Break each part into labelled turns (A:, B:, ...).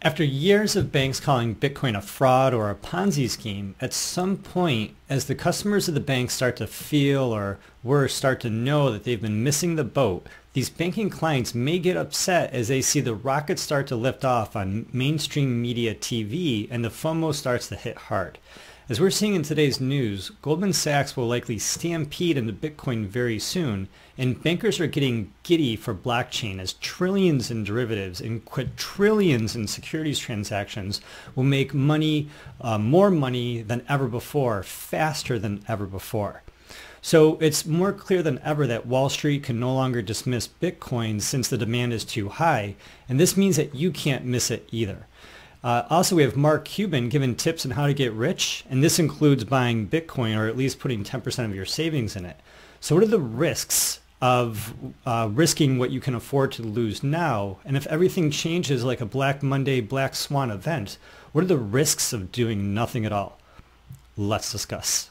A: After years of banks calling Bitcoin a fraud or a Ponzi scheme, at some point, as the customers of the bank start to feel or worse, start to know that they've been missing the boat, these banking clients may get upset as they see the rockets start to lift off on mainstream media TV and the FOMO starts to hit hard. As we're seeing in today's news, Goldman Sachs will likely stampede into Bitcoin very soon, and bankers are getting giddy for blockchain as trillions in derivatives and quadrillions in securities transactions will make money, more money than ever before, faster than ever before. So it's more clear than ever that Wall Street can no longer dismiss Bitcoin since the demand is too high, and this means that you can't miss it either. Also, we have Mark Cuban giving tips on how to get rich, and this includes buying Bitcoin or at least putting 10% of your savings in it. So what are the risks of risking what you can afford to lose now? And if everything changes like a Black Monday, Black Swan event, what are the risks of doing nothing at all? Let's discuss.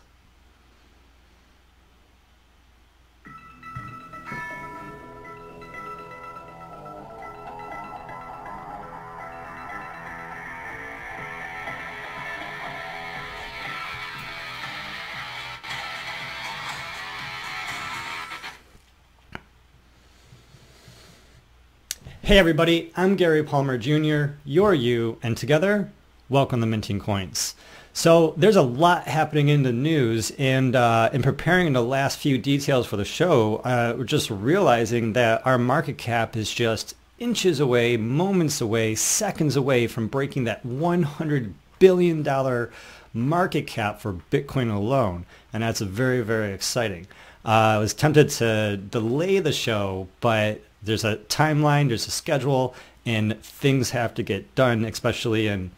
A: Hey everybody, I'm Gary Palmer Jr., you're you, and together, welcome to Minting Coins. So there's a lot happening in the news, and in preparing the last few details for the show, we're just realizing that our market cap is just inches away, moments away, seconds away from breaking that $100 billion market cap for Bitcoin alone, and that's very, very exciting. I was tempted to delay the show, but there's a timeline, there's a schedule, and things have to get done, especially in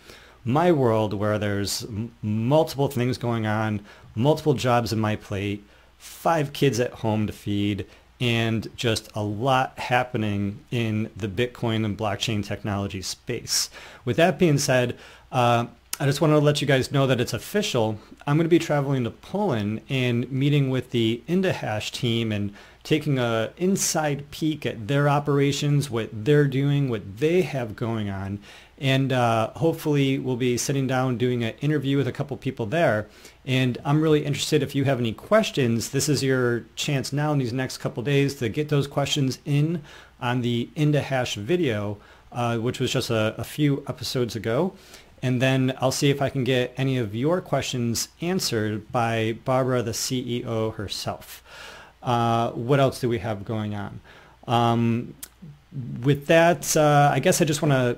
A: my world where there's multiple things going on, multiple jobs in my plate, 5 kids at home to feed, and just a lot happening in the Bitcoin and blockchain technology space. With that being said, I just want to let you guys know that it's official. I'm going to be traveling to Poland and meeting with the IndaHash team and taking an inside peek at their operations, what they're doing, what they have going on. And hopefully we'll be sitting down doing an interview with a couple people there. And I'm really interested if you have any questions. This is your chance now in these next couple days to get those questions in on the IndaHash video, which was just a few episodes ago. And then I'll see if I can get any of your questions answered by Barbara, the CEO herself. What else do we have going on? With that, I guess I just want to,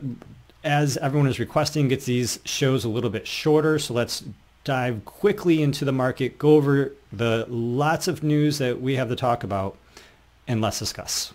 A: as everyone is requesting, get these shows a little bit shorter. So let's dive quickly into the market, go over the lots of news that we have to talk about, and let's discuss.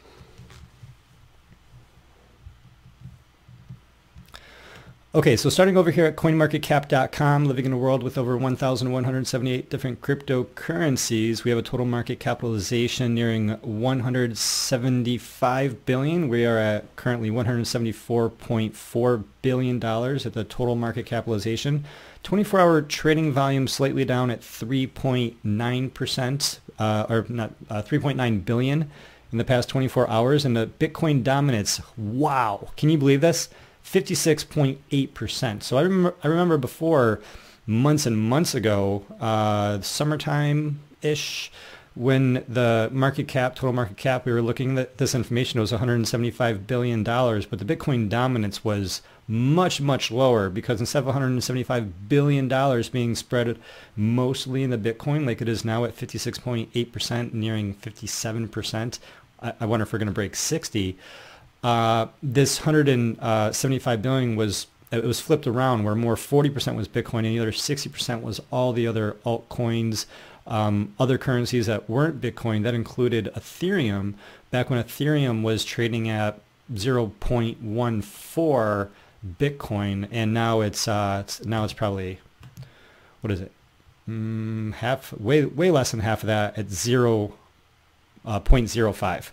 A: Okay, so starting over here at coinmarketcap.com, living in a world with over 1,178 different cryptocurrencies, we have a total market capitalization nearing 175 billion. We are at currently $174.4 billion at the total market capitalization. 24-hour trading volume slightly down at 3.9%, or not 3.9 billion in the past 24 hours. And the Bitcoin dominance, wow, can you believe this? 56.8%. So I remember before, months and months ago, summertime-ish, when the market cap, total market cap, we were looking at this information, it was $175 billion, but the Bitcoin dominance was much, much lower because instead of $175 billion being spread mostly in the Bitcoin, like it is now at 56.8%, nearing 57%, I wonder if we're going to break 60. This 175 billion was flipped around where more 40% was Bitcoin and the other 60% was all the other altcoins, other currencies that weren't Bitcoin. That included Ethereum back when Ethereum was trading at 0.14 Bitcoin, and now it's probably, what is it? Way less than half of that at 0.05.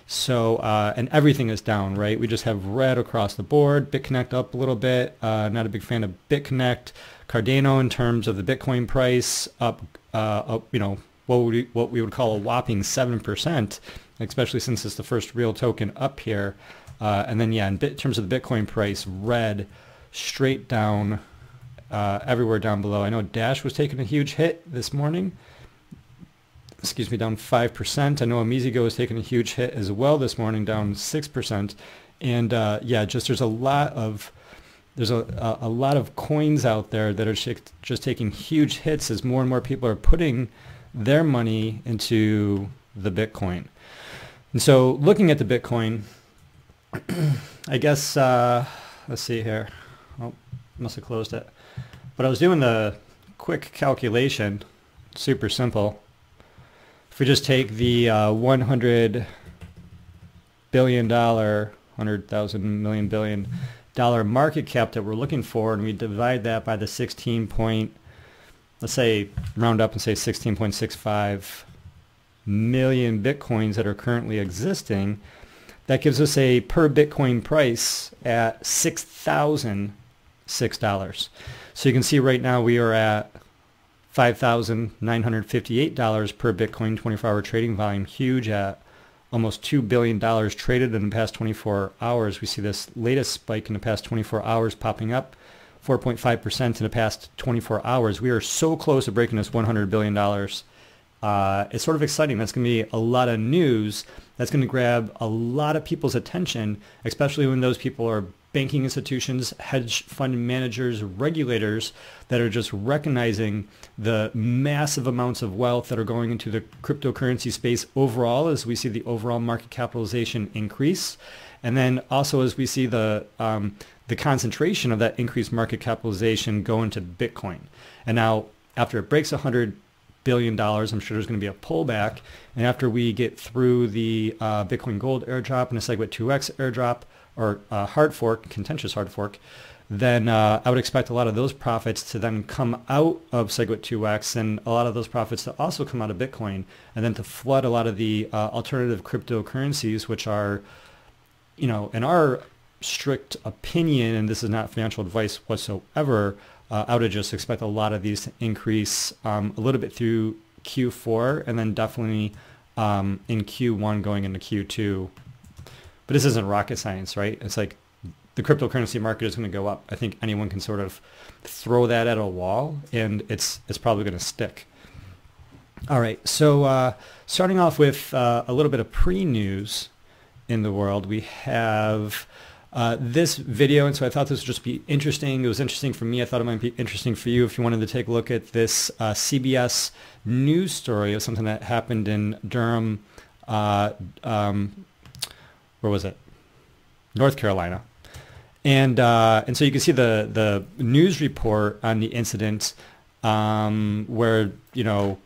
A: So, and everything is down, right? We just have red across the board. BitConnect up a little bit. Not a big fan of BitConnect. Cardano, in terms of the Bitcoin price, up, you know, what we would call a whopping 7%, especially since it's the first real token up here. And then, yeah, in terms of the Bitcoin price, red straight down everywhere down below. I know Dash was taking a huge hit this morning. Excuse me, down 5%. I know Amizigo is taking a huge hit as well this morning, down 6%. And yeah, just there's a lot of coins out there that are just taking huge hits as more and more people are putting their money into the Bitcoin. And so looking at the Bitcoin, I guess, let's see here. Oh, must have closed it. But I was doing the quick calculation, super simple. If we just take the $100 billion, 100,000 million billion dollar market cap that we're looking for, and we divide that by the 16 point, let's say round up and say 16.65 million Bitcoins that are currently existing, that gives us a per Bitcoin price at $6,006. So you can see right now we are at $5,958 per Bitcoin, 24-hour trading volume, huge at almost $2 billion traded in the past 24 hours. We see this latest spike in the past 24 hours popping up, 4.5% in the past 24 hours. We are so close to breaking this $100 billion. It's sort of exciting. That's going to be a lot of news. That's going to grab a lot of people's attention, especially when those people are banking institutions, hedge fund managers, regulators that are just recognizing the massive amounts of wealth that are going into the cryptocurrency space overall as we see the overall market capitalization increase. And then also as we see the concentration of that increased market capitalization go into Bitcoin. And now after it breaks $100 billion, I'm sure there's going to be a pullback. And after we get through the Bitcoin Gold airdrop and the SegWit 2X airdrop, or hard fork, contentious hard fork, then I would expect a lot of those profits to then come out of SegWit 2X and a lot of those profits to also come out of Bitcoin and then to flood a lot of the alternative cryptocurrencies, which are, you know, in our strict opinion, and this is not financial advice whatsoever, I would just expect a lot of these to increase a little bit through Q4 and then definitely in Q1 going into Q2. But this isn't rocket science, right? It's like the cryptocurrency market is going to go up. I think anyone can sort of throw that at a wall, and it's probably going to stick. All right, so starting off with a little bit of pre-news in the world, we have this video, and so I thought this would just be interesting. It was interesting for me. I thought it might be interesting for you if you wanted to take a look at this CBS news story of something that happened in Durham, where was it? North Carolina. And so you can see the news report on the incident where, you know,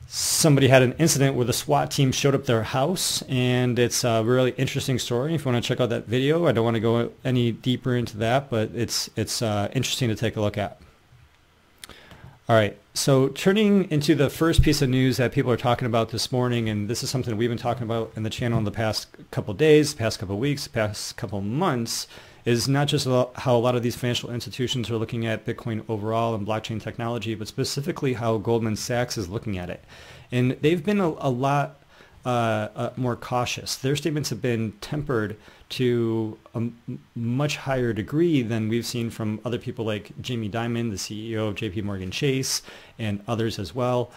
A: somebody had an incident where the SWAT team showed up their house, and it's a really interesting story. If you want to check out that video, I don't want to go any deeper into that, but it's interesting to take a look at. All right, so turning into the first piece of news that people are talking about this morning, and this is something we've been talking about in the channel in the past couple of days, past couple of weeks, past couple of months, is not just how a lot of these financial institutions are looking at Bitcoin overall and blockchain technology, but specifically how Goldman Sachs is looking at it. And they've been a lot more cautious. Their statements have been tempered to a much higher degree than we've seen from other people like Jamie Dimon, the CEO of JP Morgan Chase, and others as well.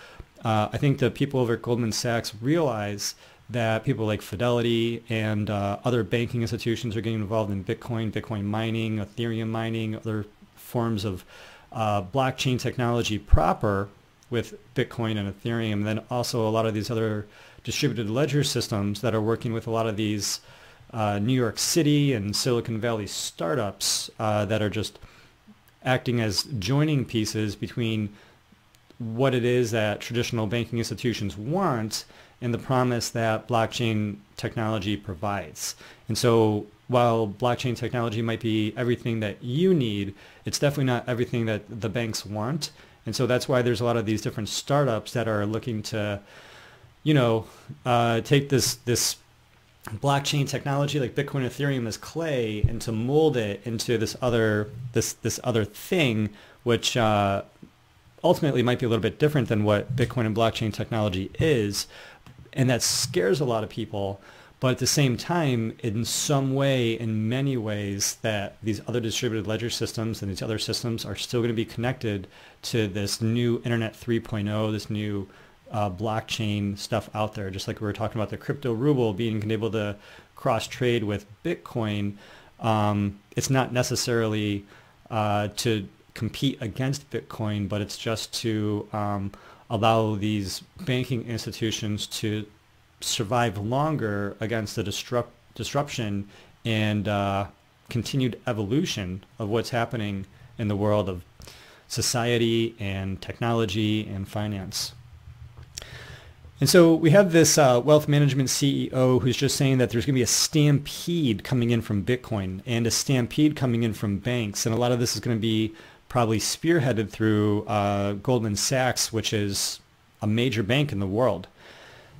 A: I think the people over at Goldman Sachs realize that people like Fidelity and other banking institutions are getting involved in Bitcoin, Bitcoin mining, Ethereum mining, other forms of blockchain technology proper with Bitcoin and Ethereum. And then also a lot of these other distributed ledger systems that are working with a lot of these New York City and Silicon Valley startups that are just acting as joining pieces between what it is that traditional banking institutions want and the promise that blockchain technology provides. And so while blockchain technology might be everything that you need, it's definitely not everything that the banks want. And so that's why there's a lot of these different startups that are looking to, you know, take this blockchain technology like Bitcoin, Ethereum as clay and to mold it into this other thing, which ultimately might be a little bit different than what Bitcoin and blockchain technology is. And that scares a lot of people. But at the same time, in some way, in many ways, that these other distributed ledger systems and these other systems are still going to be connected to this new Internet 3.0, this new blockchain stuff out there. Just like we were talking about the crypto ruble being able to cross-trade with Bitcoin, it's not necessarily to compete against Bitcoin, but it's just to allow these banking institutions to survive longer against the disruption and continued evolution of what's happening in the world of society and technology and finance. And so we have this wealth management CEO who's just saying that there's going to be a stampede coming in from Bitcoin and a stampede coming in from banks. And a lot of this is going to be probably spearheaded through Goldman Sachs, which is a major bank in the world.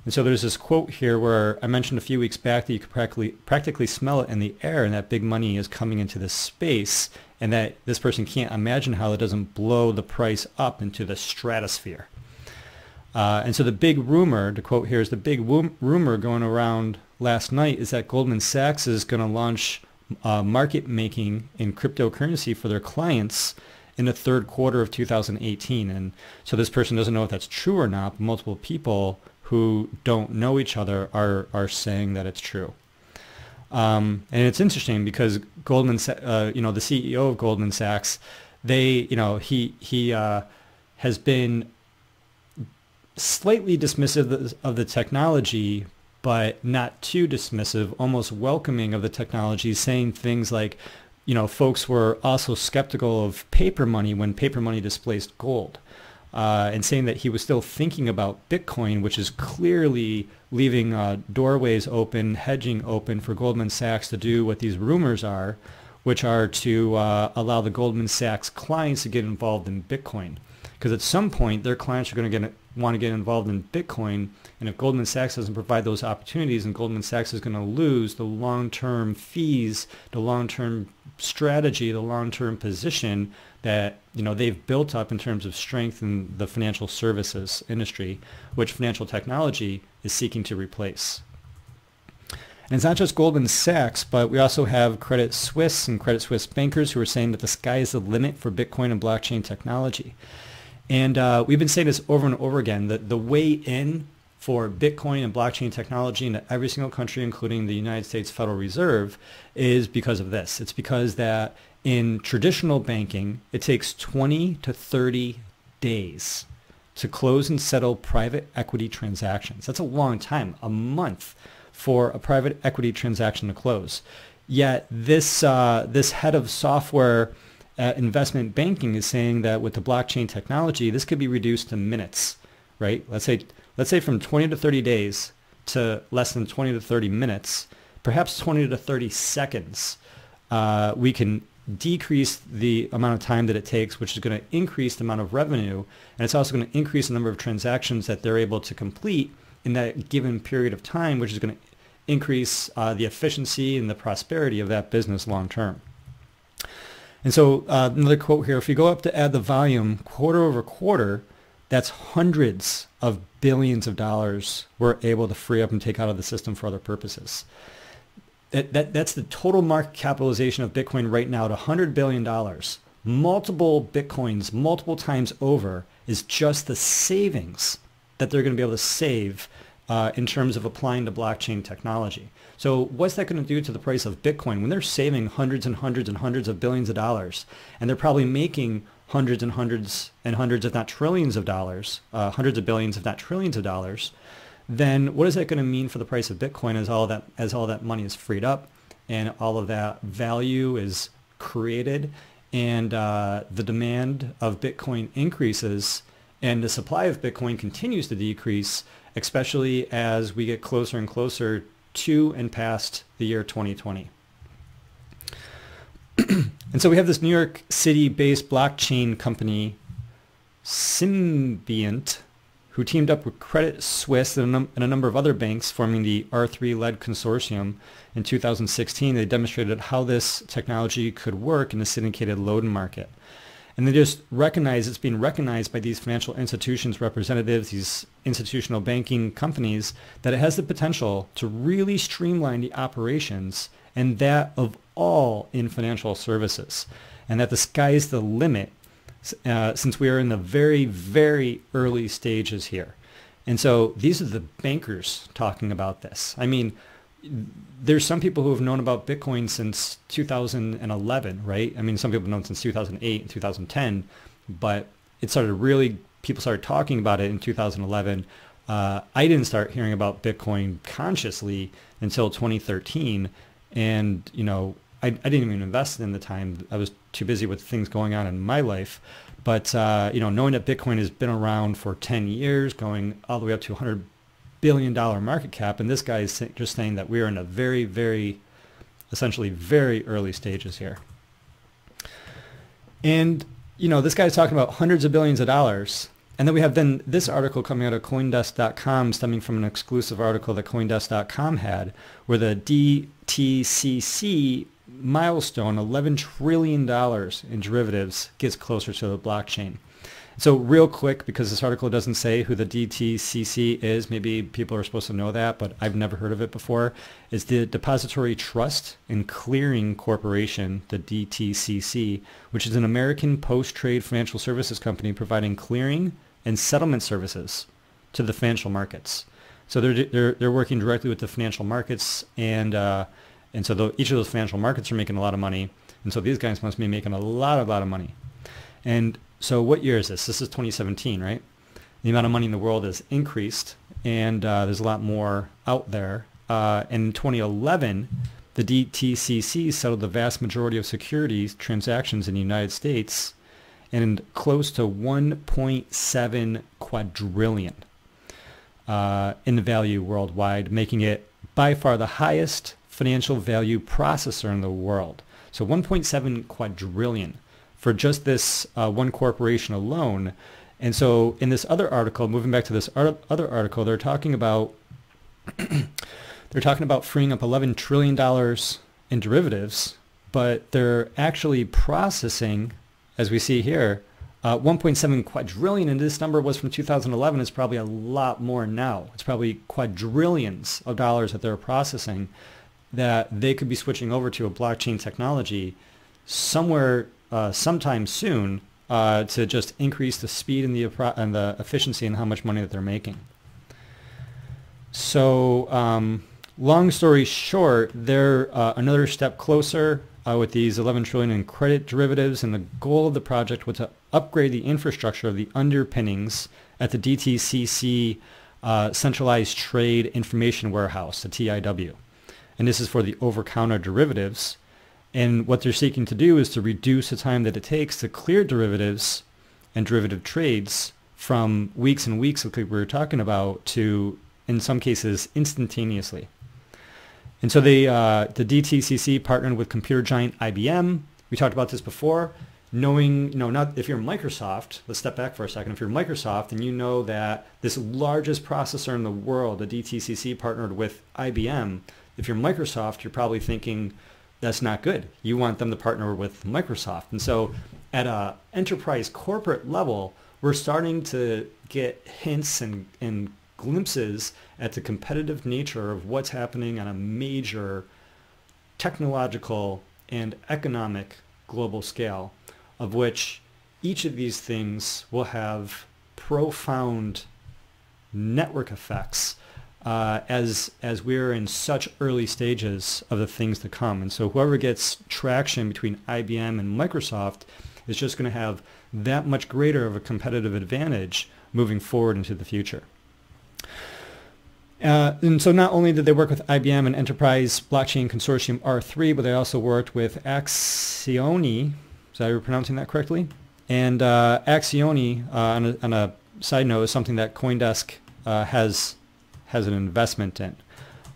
A: And so there's this quote here where I mentioned a few weeks back that you could practically smell it in the air, and that big money is coming into this space, and that this person can't imagine how it doesn't blow the price up into the stratosphere. And so the big rumor, to quote here, is the big rumor going around last night is that Goldman Sachs is going to launch market making in cryptocurrency for their clients in the third quarter of 2018. And so this person doesn't know if that's true or not, but multiple people who don't know each other are saying that it's true. And it's interesting because Goldman, the CEO of Goldman Sachs, he has been slightly dismissive of the technology, but not too dismissive, almost welcoming of the technology, saying things like, folks were also skeptical of paper money when paper money displaced gold. And saying that he was still thinking about Bitcoin, which is clearly leaving doorways open, hedging open for Goldman Sachs to do what these rumors are, which are to allow the Goldman Sachs clients to get involved in Bitcoin. Because at some point, their clients are going to want to get involved in Bitcoin, and if Goldman Sachs doesn't provide those opportunities, and Goldman Sachs is going to lose the long-term fees, the long-term strategy, the long-term position that they've built up in terms of strength in the financial services industry, which financial technology is seeking to replace. And it's not just Goldman Sachs, but we also have Credit Suisse and Credit Suisse bankers who are saying that the sky is the limit for Bitcoin and blockchain technology. And we've been saying this over and over again, that the way in for Bitcoin and blockchain technology into every single country, including the United States Federal Reserve, is because of this. It's because that in traditional banking, it takes 20 to 30 days to close and settle private equity transactions. That's a long time, a month for a private equity transaction to close. Yet this head of software investment banking is saying that with the blockchain technology, this could be reduced to minutes, right? Let's say from 20 to 30 days to less than 20 to 30 minutes, perhaps 20 to 30 seconds. We can decrease the amount of time that it takes, which is going to increase the amount of revenue, and it's also going to increase the number of transactions that they're able to complete in that given period of time, which is going to increase the efficiency and the prosperity of that business long term. And so another quote here, if you go up to add the volume quarter over quarter, that's hundreds of billions of dollars we're able to free up and take out of the system for other purposes. That's the total market capitalization of Bitcoin right now at $100 billion. Multiple Bitcoins, multiple times over, is just the savings that they're going to be able to save in terms of applying the blockchain technology. So what's that going to do to the price of Bitcoin when they're saving hundreds and hundreds and hundreds of billions of dollars, and they're probably making hundreds and hundreds and hundreds, if not trillions of dollars, hundreds of billions, if not trillions of dollars? Then what is that going to mean for the price of Bitcoin as all that money is freed up and all of that value is created, and the demand of Bitcoin increases and the supply of Bitcoin continues to decrease, especially as we get closer and closer to and past the year 2020. And so we have this New York City-based blockchain company, Symbiont, who teamed up with Credit Suisse and a number of other banks, forming the R3-led consortium. In 2016, they demonstrated how this technology could work in the syndicated loan market. And they just recognize it's being recognized by these financial institutions representatives, these institutional banking companies, that it has the potential to really streamline the operations, and that of all in financial services, and that the sky's the limit since we are in the very, very early stages here. And so these are the bankers talking about this. I mean, there's some people who have known about Bitcoin since 2011, right? I mean, some people have known since 2008 and 2010, but it started really, people started talking about it in 2011. I didn't start hearing about Bitcoin consciously until 2013. And, you know, I didn't even invest in the time. I was too busy with things going on in my life. But, you know, knowing that Bitcoin has been around for 10 years, going all the way up to $100 billion market cap, and this guy is just saying that we're in a very, very, essentially very early stages here. And, you know, this guy's talking about hundreds of billions of dollars. And then we have then this article coming out of Coindesk.com, stemming from an exclusive article that Coindesk.com had, where the DTCC milestone, $11 trillion in derivatives, gets closer to the blockchain. So real quick, because this article doesn't say who the DTCC is, maybe people are supposed to know that, but I've never heard of it before, is the Depository Trust and Clearing Corporation, the DTCC, which is an American post-trade financial services company providing clearing and settlement services to the financial markets. So they're working directly with the financial markets, and so each of those financial markets are making a lot of money, and so these guys must be making a lot of money. And so what year is this? This is 2017, right? The amount of money in the world has increased, and there's a lot more out there. In 2011, the DTCC settled the vast majority of securities transactions in the United States, and close to 1.7 quadrillion in the value worldwide, making it by far the highest financial value processor in the world. So 1.7 quadrillion for just this one corporation alone. And so in this other article, moving back to this other article, they're talking about freeing up $11 trillion in derivatives, but they're actually processing, as we see here, 1.7 quadrillion, and this number was from 2011. It's probably a lot more now. It's probably quadrillions of dollars that they're processing, that they could be switching over to a blockchain technology somewhere sometime soon to just increase the speed and the efficiency and how much money that they're making. So long story short, they're another step closer with these 11 trillion in credit derivatives, and the goal of the project was to upgrade the infrastructure of the underpinnings at the DTCC Centralized Trade Information Warehouse, the TIW. And this is for the over-counter derivatives. And what they're seeking to do is to reduce the time that it takes to clear derivatives and derivative trades from weeks and weeks, like we were talking about, to, in some cases, instantaneously. And so the DTCC partnered with computer giant IBM. We talked about this before. Knowing, not if you're Microsoft, let's step back for a second. If you're Microsoft and you know that this largest processor in the world, the DTCC, partnered with IBM, if you're Microsoft, you're probably thinking, that's not good. You want them to partner with Microsoft. And so at an enterprise corporate level, we're starting to get hints and glimpses at the competitive nature of what's happening on a major technological and economic global scale, of which each of these things will have profound network effects as we're in such early stages of the things to come. And so whoever gets traction between IBM and Microsoft is just going to have that much greater of a competitive advantage moving forward into the future. And so not only did they work with IBM and Enterprise Blockchain Consortium R3, but they also worked with Axioni. Is that, are you pronouncing that correctly? And Axioni, on a side note, is something that CoinDesk has an investment in.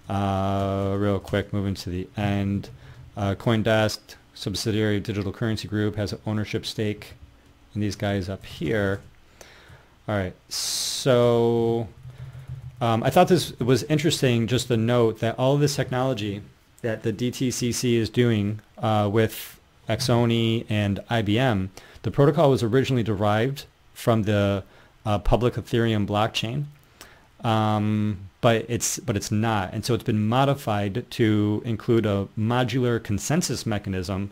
A: Real quick, moving to the end. CoinDesk, subsidiary of Digital Currency Group, has an ownership stake in these guys up here. All right, so I thought this was interesting, just to note that all of this technology that the DTCC is doing with Axoni, and IBM, the protocol was originally derived from the public Ethereum blockchain, but it's not, and so it's been modified to include a modular consensus mechanism.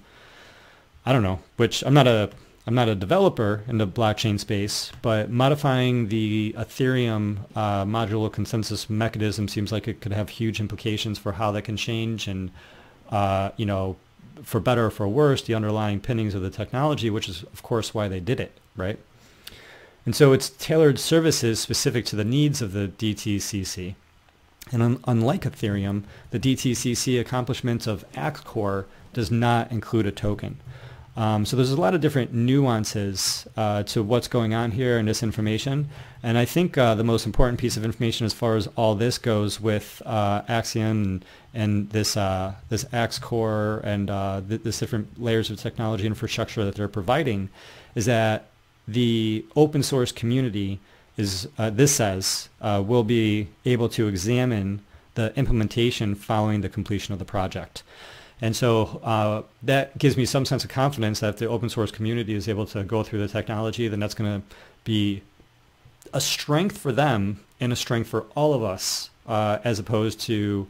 A: I don't know, which I'm not a developer in the blockchain space, but modifying the Ethereum modular consensus mechanism seems like it could have huge implications for how that can change and, you know, for better or for worse, the underlying pinnings of the technology, which is, of course, why they did it, right? And so it's tailored services specific to the needs of the DTCC. And unlike Ethereum, the DTCC accomplishments of Axe Core does not include a token. So there's a lot of different nuances to what's going on here in this information. And I think the most important piece of information as far as all this goes with Axiom and this Axe Core and this different layers of technology infrastructure that they're providing is that the open source community is, this says, will be able to examine the implementation following the completion of the project. And so that gives me some sense of confidence that if the open source community is able to go through the technology, then that's going to be a strength for them and a strength for all of us, as opposed to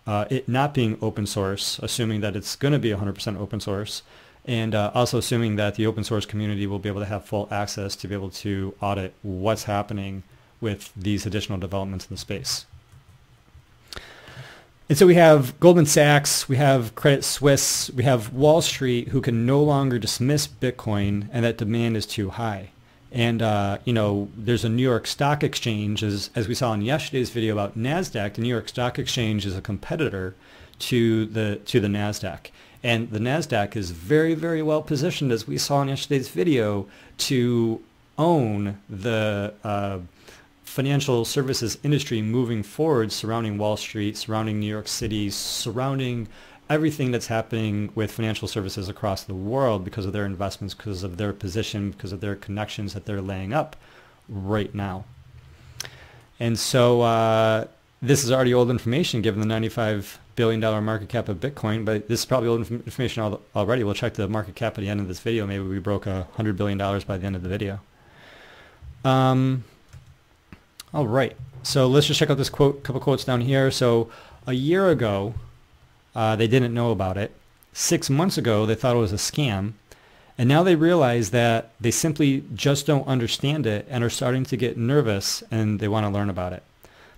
A: it not being open source, assuming that it's going to be 100% open source, and also assuming that the open source community will be able to have full access to be able to audit what's happening with these additional developments in the space. And so we have Goldman Sachs, we have Credit Suisse, we have Wall Street who can no longer dismiss Bitcoin and that demand is too high. And, you know, there's a New York Stock Exchange, as we saw in yesterday's video about NASDAQ, the New York Stock Exchange is a competitor to the NASDAQ. And the NASDAQ is very, very well positioned, as we saw in yesterday's video, to own the financial services industry moving forward surrounding Wall Street, surrounding New York City, surrounding everything that's happening with financial services across the world because of their investments, because of their position, because of their connections that they're laying up right now. And so this is already old information given the $95 billion market cap of Bitcoin, but this is probably old information already. We'll check the market cap at the end of this video. Maybe we broke $100 billion by the end of the video. All right, so let's just check out this quote, couple quotes down here. So a year ago, they didn't know about it. 6 months ago, they thought it was a scam. And now they realize that they simply just don't understand it and are starting to get nervous and they want to learn about it.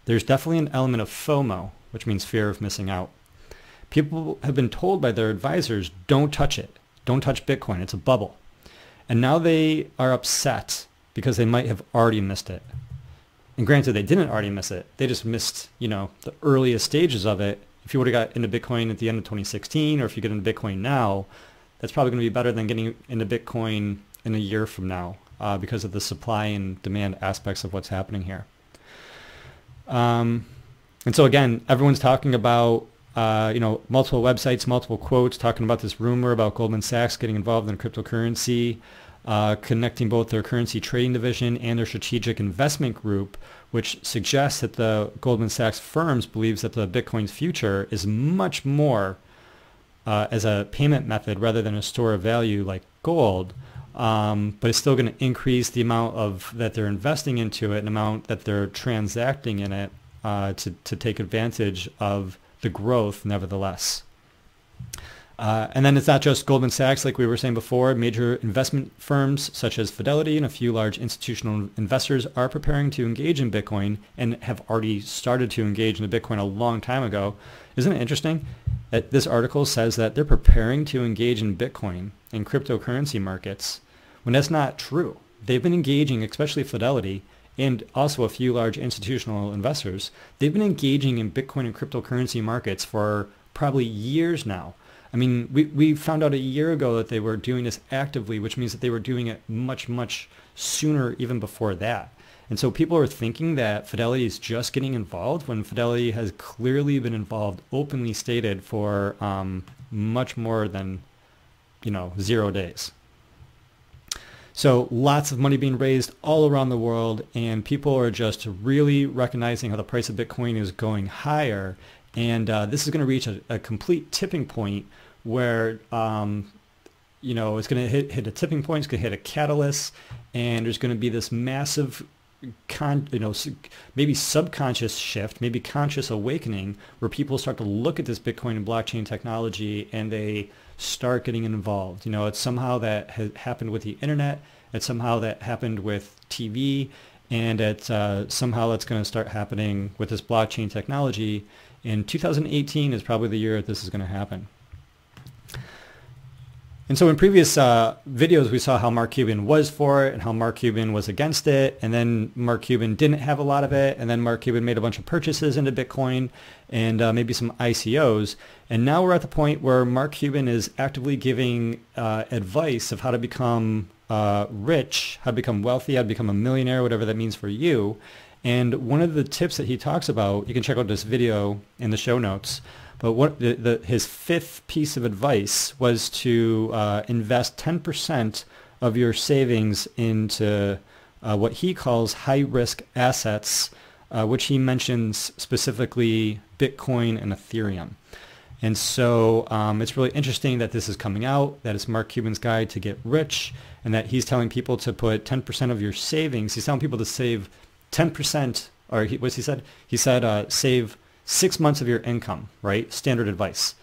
A: There's definitely an element of FOMO, which means fear of missing out. People have been told by their advisors, don't touch it. Don't touch Bitcoin. It's a bubble. And now they are upset because they might have already missed it. And granted, they didn't already miss it. They just missed, you know, the earliest stages of it. If you would have got into Bitcoin at the end of 2016, or if you get into Bitcoin now, that's probably going to be better than getting into Bitcoin in a year from now because of the supply and demand aspects of what's happening here. And so again, everyone's talking about, you know, multiple websites, multiple quotes, talking about this rumor about Goldman Sachs getting involved in cryptocurrency, connecting both their currency trading division and their strategic investment group, which suggests that the Goldman Sachs firms believes that the Bitcoin's future is much more as a payment method rather than a store of value like gold, but it's still going to increase the amount of that they're investing into it, and amount that they're transacting in it to take advantage of the growth nevertheless. And then it's not just Goldman Sachs, like we were saying before. Major investment firms such as Fidelity and a few large institutional investors are preparing to engage in Bitcoin and have already started to engage in Bitcoin a long time ago. Isn't it interesting that this article says that they're preparing to engage in Bitcoin and cryptocurrency markets when that's not true? They've been engaging, especially Fidelity and also a few large institutional investors. They've been engaging in Bitcoin and cryptocurrency markets for probably years now. I mean, we found out a year ago that they were doing this actively, which means that they were doing it much, much sooner even before that. And so people are thinking that Fidelity is just getting involved when Fidelity has clearly been involved, openly stated, for much more than, 0 days. So lots of money being raised all around the world, and people are just really recognizing how the price of Bitcoin is going higher. And this is going to reach a complete tipping point where it's going to hit a tipping point. It's going to hit a catalyst, and there's going to be this massive maybe subconscious shift, maybe conscious awakening, where people start to look at this Bitcoin and blockchain technology and they start getting involved. It's somehow that has happened with the internet. It's somehow that happened with TV, and it's somehow that's going to start happening with this blockchain technology. And 2018 is probably the year that this is going to happen. And so in previous videos, we saw how Mark Cuban was for it and how Mark Cuban was against it. And then Mark Cuban didn't have a lot of it. And then Mark Cuban made a bunch of purchases into Bitcoin and maybe some ICOs. And now we're at the point where Mark Cuban is actively giving advice of how to become rich, how to become wealthy, how to become a millionaire, whatever that means for you. And one of the tips that he talks about, you can check out this video in the show notes, but his fifth piece of advice was to invest 10% of your savings into what he calls high-risk assets, which he mentions specifically Bitcoin and Ethereum. And so it's really interesting that this is coming out, that it's Mark Cuban's guide to get rich, and that he's telling people to put 10% of your savings. He's telling people to save 10%, or what's he said? He said save 6 months of your income, right? Standard advice.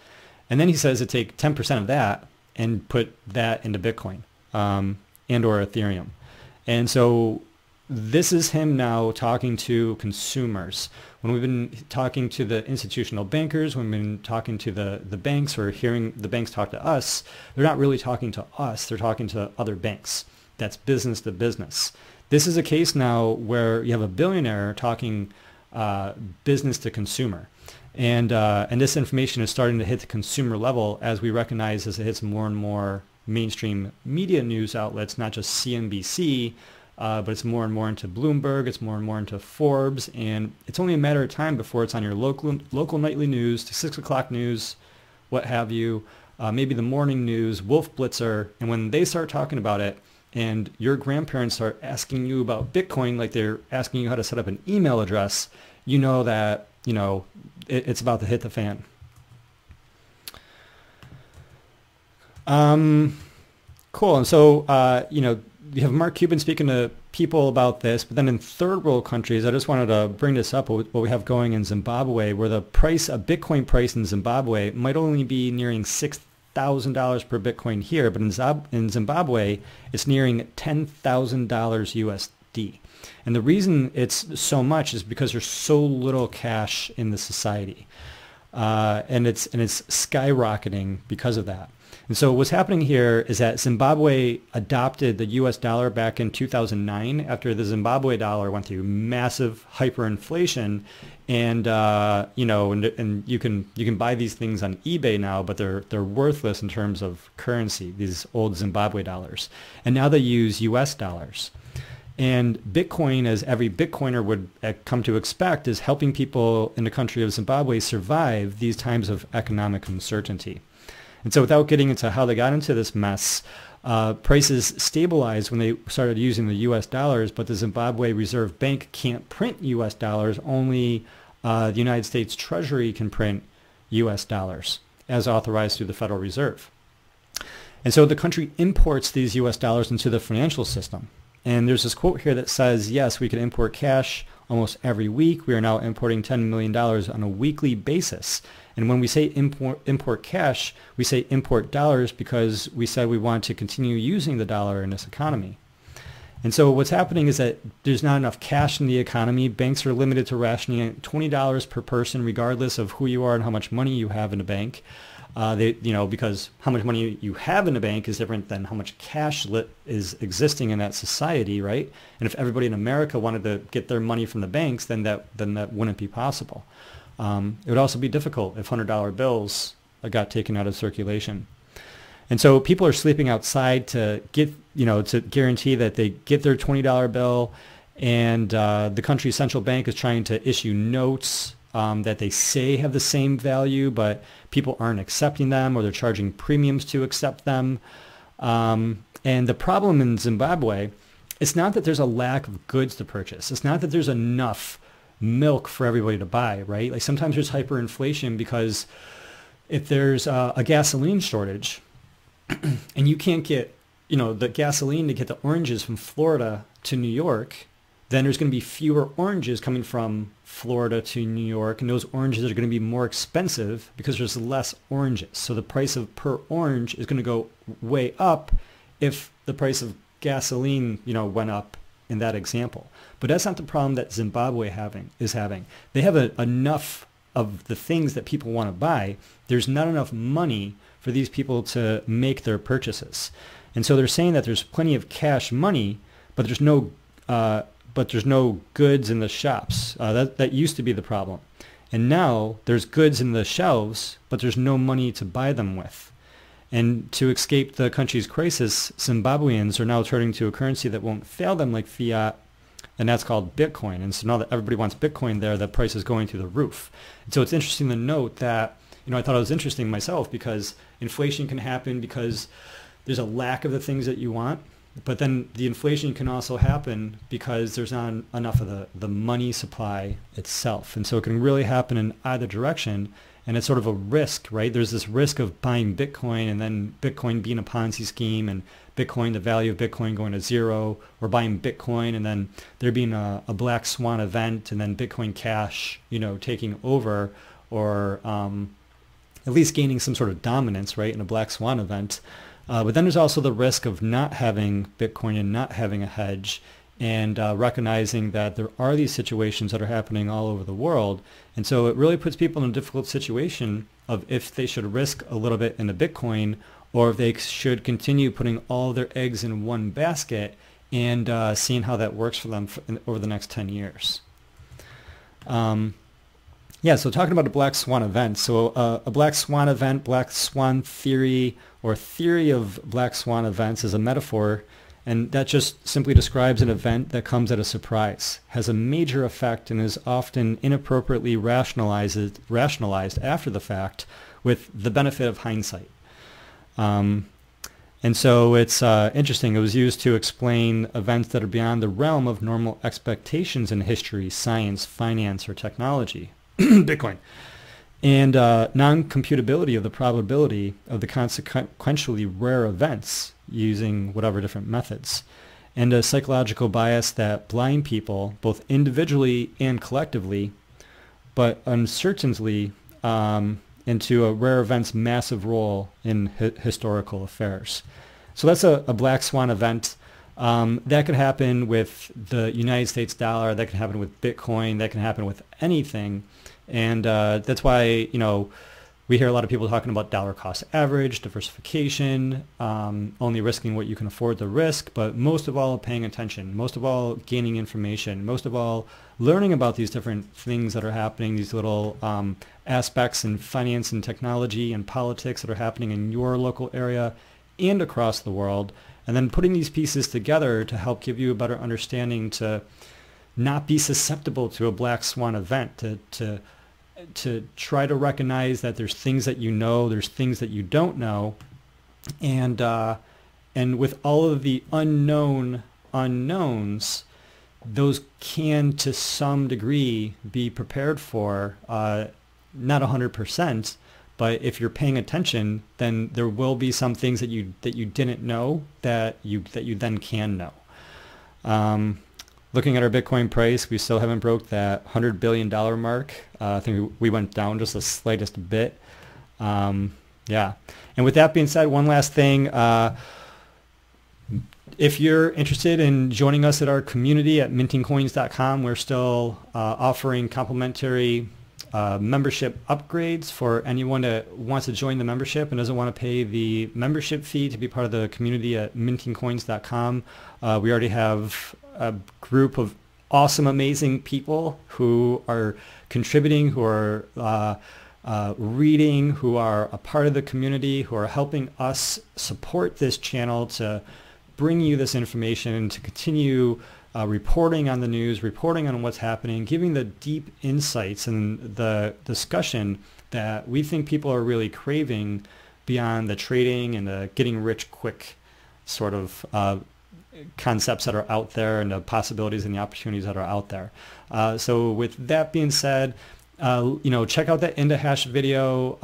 A: And then he says to take 10% of that and put that into Bitcoin and or Ethereum. And so this is him now talking to consumers. When we've been talking to the institutional bankers, when we've been talking to the banks or hearing the banks talk to us, they're not really talking to us, they're talking to other banks. That's business to business. This is a case now where you have a billionaire talking business to consumer. And this information is starting to hit the consumer level, as we recognize as it hits more and more mainstream media news outlets, not just CNBC, but it's more and more into Bloomberg, it's more and more into Forbes, and it's only a matter of time before it's on your local nightly news, to 6 o'clock news, what have you, maybe the morning news, Wolf Blitzer, and when they start talking about it, and your grandparents start asking you about Bitcoin like they're asking you how to set up an email address, you know that, it's about to hit the fan. Cool. And so, you have Mark Cuban speaking to people about this, but then in third world countries, I just wanted to bring this up, what we have going in Zimbabwe, where the price, a Bitcoin price in Zimbabwe might only be nearing $6,000 per Bitcoin here, but in Zimbabwe, it's nearing $10,000 USD. And the reason it's so much is because there's so little cash in the society, and it's skyrocketing because of that. And so what's happening here is that Zimbabwe adopted the U.S. dollar back in 2009 after the Zimbabwe dollar went through massive hyperinflation, and and you can buy these things on eBay now, but they're worthless in terms of currency, these old Zimbabwe dollars. And now they use U.S. dollars. And Bitcoin, as every Bitcoiner would come to expect, is helping people in the country of Zimbabwe survive these times of economic uncertainty. And so without getting into how they got into this mess, prices stabilized when they started using the U.S. dollars, but the Zimbabwe Reserve Bank can't print U.S. dollars. Only the United States Treasury can print U.S. dollars as authorized through the Federal Reserve. And so the country imports these U.S. dollars into the financial system. And there's this quote here that says, yes, we can import cash almost every week. We are now importing $10 million on a weekly basis. And when we say import cash, we say import dollars because we said we want to continue using the dollar in this economy. And so what's happening is that there's not enough cash in the economy. Banks are limited to rationing at $20 per person, regardless of who you are and how much money you have in the bank. Because how much money you have in the bank is different than how much cash is existing in that society, right? And if everybody in America wanted to get their money from the banks, then that wouldn't be possible. It would also be difficult if $100 bills got taken out of circulation. And so people are sleeping outside to get, to guarantee that they get their $20 bill, and the country's central bank is trying to issue notes that they say have the same value, but people aren't accepting them, or they're charging premiums to accept them. And the problem in Zimbabwe, it's not that there's a lack of goods to purchase. It's not that there's enough milk for everybody to buy, right? Like sometimes there's hyperinflation because if there's a gasoline shortage, and you can't get, the gasoline to get the oranges from Florida to New York, then there's going to be fewer oranges coming from Florida to New York, and those oranges are going to be more expensive because there's less oranges. So the price of per orange is going to go way up if the price of gasoline, went up in that example. But that's not the problem that Zimbabwe is having. They have enough of the things that people want to buy. There's not enough money for these people to make their purchases. And so they're saying that there's plenty of cash money, but there's no goods in the shops. That used to be the problem. And now there's goods in the shelves, but there's no money to buy them with. And to escape the country's crisis, Zimbabweans are now turning to a currency that won't fail them like fiat, and that's called Bitcoin. And so now that everybody wants Bitcoin there, the price is going through the roof. And so it's interesting to note that, I thought it was interesting myself because inflation can happen because there's a lack of the things that you want. But then the inflation can also happen because there's not enough of the money supply itself. And so it can really happen in either direction. And it's sort of a risk, right? There's this risk of buying Bitcoin and then Bitcoin being a Ponzi scheme and the value of Bitcoin going to zero, or buying Bitcoin and then there being a black swan event and then Bitcoin Cash, taking over, or at least gaining some sort of dominance, right, in a black swan event. But then there's also the risk of not having Bitcoin and not having a hedge, and recognizing that there are these situations that are happening all over the world. And so it really puts people in a difficult situation of if they should risk a little bit into Bitcoin, or if they should continue putting all their eggs in one basket and seeing how that works for them over the next 10 years. So talking about a black swan event. So a black swan event, black swan theory, or theory of black swan events is a metaphor, and that just simply describes an event that comes at a surprise, has a major effect, and is often inappropriately rationalized after the fact with the benefit of hindsight. And so it's interesting. It was used to explain events that are beyond the realm of normal expectations in history, science, finance, or technology. Bitcoin. And non-computability of the probability of the consequentially rare events using whatever different methods. And a psychological bias that blind people, both individually and collectively, but uncertainly, into a rare event's massive role in historical affairs. So that's a black swan event. That could happen with the United States dollar. That can happen with Bitcoin. That can happen with anything. And that's why, we hear a lot of people talking about dollar cost average, diversification, only risking what you can afford to risk, but most of all paying attention, most of all gaining information, most of all learning about these different things that are happening, these little aspects in finance and technology and politics that are happening in your local area and across the world, and then putting these pieces together to help give you a better understanding to not be susceptible to a black swan event, to try to recognize that there's things that there's things that you don't know, and with all of the unknowns, those can to some degree be prepared for, not 100%, but if you're paying attention, then there will be some things that you didn't know that you then can know. Looking at our Bitcoin price, we still haven't broke that $100 billion mark. I think we went down just the slightest bit. And with that being said, one last thing. If you're interested in joining us at our community at mintingcoins.com, we're still offering complimentary membership upgrades for anyone that wants to join the membership and doesn't want to pay the membership fee to be part of the community at mintingcoins.com. We already have a group of awesome, amazing people who are contributing, who are reading, who are a part of the community, who are helping us support this channel to bring you this information, to continue reporting on the news, reporting on what's happening, giving the deep insights and the discussion that we think people are really craving beyond the trading and the getting rich quick sort of concepts that are out there and the possibilities and the opportunities that are out there. So with that being said, check out that Inda Hash video.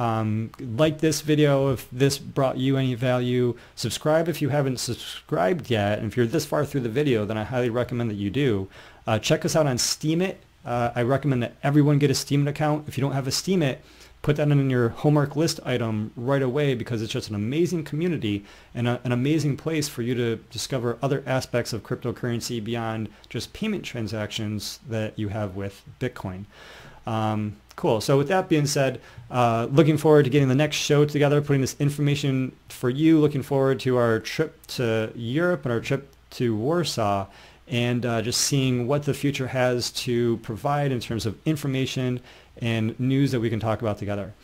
A: Like this video if this brought you any value. Subscribe if you haven't subscribed yet. And if you're this far through the video, then I highly recommend that you do. Check us out on Steemit. I recommend that everyone get a Steemit account. If you don't have a Steemit, put that in your homework list item right away, because it's just an amazing community and an amazing place for you to discover other aspects of cryptocurrency beyond just payment transactions that you have with Bitcoin. Cool. So with that being said, looking forward to getting the next show together, putting this information for you, looking forward to our trip to Europe and our trip to Warsaw, and just seeing what the future has to provide in terms of information and news that we can talk about together.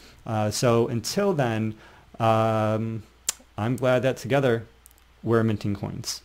A: So until then, I'm glad that together we're minting coins.